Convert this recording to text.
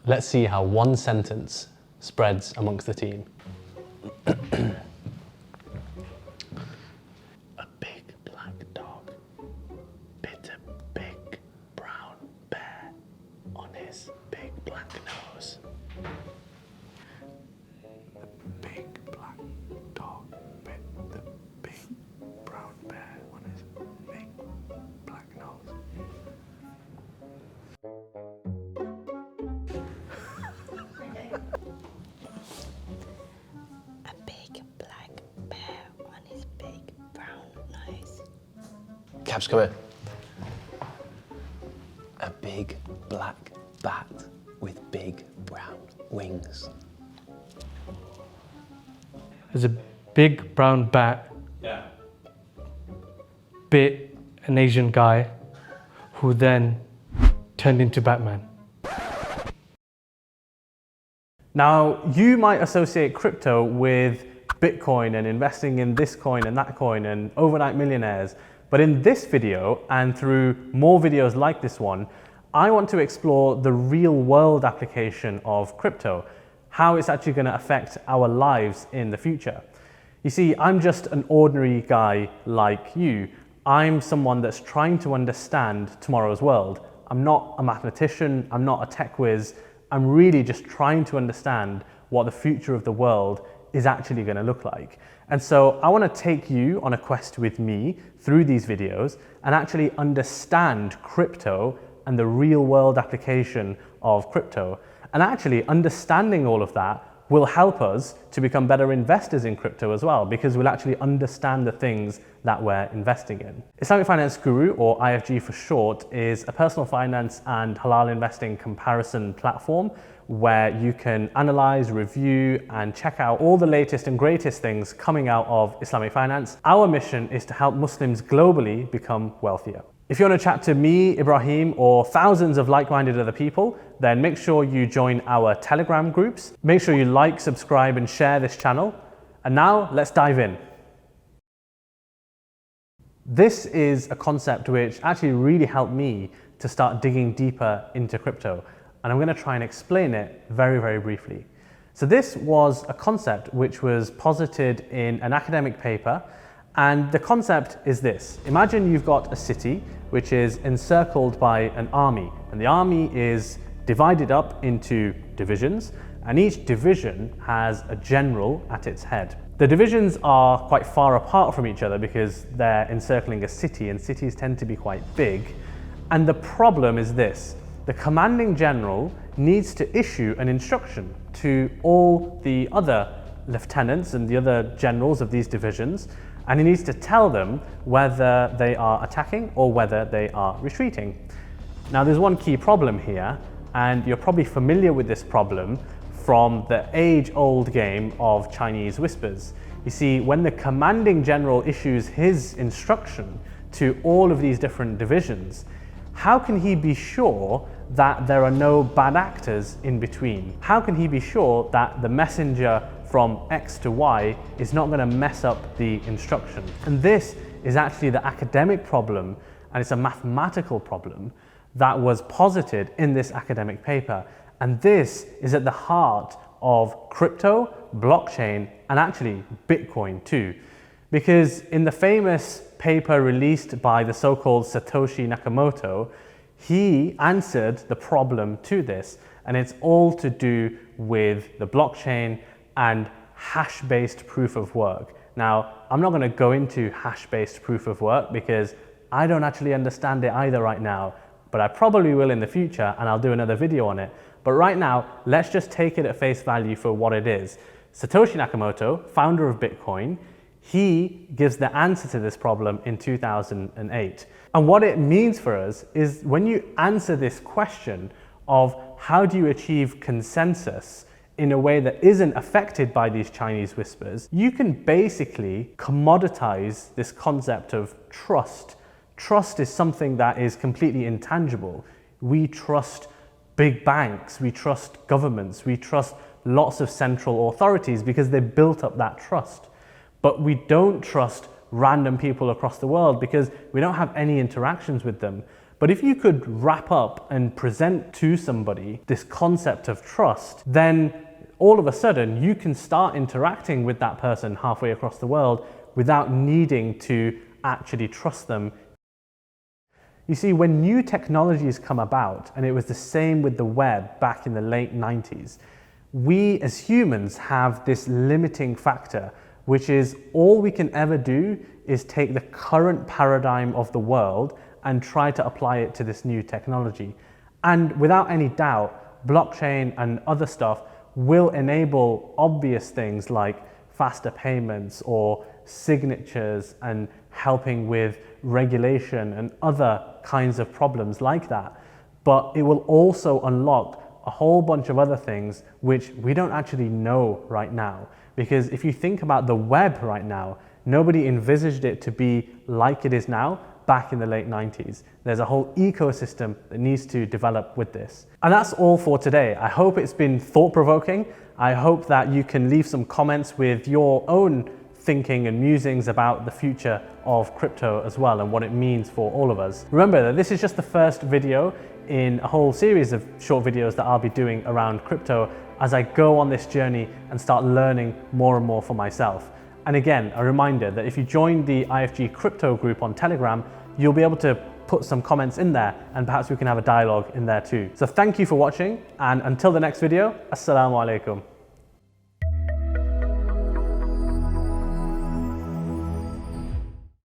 Let's see how one sentence spreads amongst the team. A big black dog bit a big brown bear on his big black nose. The big black dog bit the big brown bear on his big black nose. A big black bear on his big brown nose. Caps, come here. A big black bat with big brown wings. There's a big brown bat bit an Asian guy who then turned into Batman. Now, you might associate crypto with Bitcoin and investing in this coin and that coin and overnight millionaires. But in this video, and through more videos like this one, I want to explore the real world application of crypto, how it's actually going to affect our lives in the future. You see, I'm just an ordinary guy like you. I'm someone that's trying to understand tomorrow's world. I'm not a mathematician, I'm not a tech whiz. I'm really just trying to understand what the future of the world is actually going to look like. And so I want to take you on a quest with me through these videos and actually understand crypto and the real world application of crypto. And actually understanding all of that will help us to become better investors in crypto as well, because we'll actually understand the things that we're investing in. Islamic Finance Guru, or IFG for short, is a personal finance and halal investing comparison platform where you can analyze, review, and check out all the latest and greatest things coming out of Islamic finance. Our mission is to help Muslims globally become wealthier. If you want to chat to me, Ibrahim, or thousands of like-minded other people, then make sure you join our Telegram groups. Make sure you like, subscribe, and share this channel. And now let's dive in. This is a concept which actually really helped me to start digging deeper into crypto. And I'm going to try and explain it very, very briefly. So this was a concept which was posited in an academic paper. And the concept is this. Imagine you've got a city which is encircled by an army, and the army is divided up into divisions, and each division has a general at its head. The divisions are quite far apart from each other because they're encircling a city, and cities tend to be quite big. And the problem is this: the commanding general needs to issue an instruction to all the other lieutenants and the other generals of these divisions, and he needs to tell them whether they are attacking or whether they are retreating. Now, there's one key problem here, and you're probably familiar with this problem from the age-old game of Chinese whispers. You see, when the commanding general issues his instruction to all of these different divisions, how can he be sure that there are no bad actors in between? How can he be sure that the messenger from X to Y is not going to mess up the instruction? And this is actually the academic problem, and it's a mathematical problem that was posited in this academic paper. And this is at the heart of crypto, blockchain, and actually Bitcoin too. Because in the famous paper released by the so-called Satoshi Nakamoto, he answered the problem to this, and it's all to do with the blockchain and hash-based proof of work. Now, I'm not going to go into hash-based proof of work because I don't actually understand it either right now, but I probably will in the future, and I'll do another video on it. But right now, let's just take it at face value for what it is. Satoshi Nakamoto, founder of Bitcoin, he gives the answer to this problem in 2008. And what it means for us is when you answer this question of how do you achieve consensus in a way that isn't affected by these Chinese whispers, you can basically commoditize this concept of trust. Trust is something that is completely intangible. We trust big banks, we trust governments, we trust lots of central authorities because they've built up that trust. But we don't trust random people across the world because we don't have any interactions with them. But if you could wrap up and present to somebody this concept of trust, then all of a sudden you can start interacting with that person halfway across the world without needing to actually trust them. You see, when new technologies come about, and it was the same with the web back in the late 90s, we as humans have this limiting factor, which is all we can ever do is take the current paradigm of the world and try to apply it to this new technology. And without any doubt, blockchain and other stuff will enable obvious things like faster payments or signatures and helping with regulation and other kinds of problems like that. But it will also unlock a whole bunch of other things which we don't actually know right now. Because if you think about the web right now, nobody envisaged it to be like it is now back in the late 90s. There's a whole ecosystem that needs to develop with this. And that's all for today. I hope it's been thought-provoking. I hope that you can leave some comments with your own thinking and musings about the future of crypto as well and what it means for all of us. Remember that this is just the first video in a whole series of short videos that I'll be doing around crypto as I go on this journey and start learning more and more for myself. And again, a reminder that if you join the IFG crypto group on Telegram, you'll be able to put some comments in there and perhaps we can have a dialogue in there too. So thank you for watching, and until the next video, Assalamu alaikum.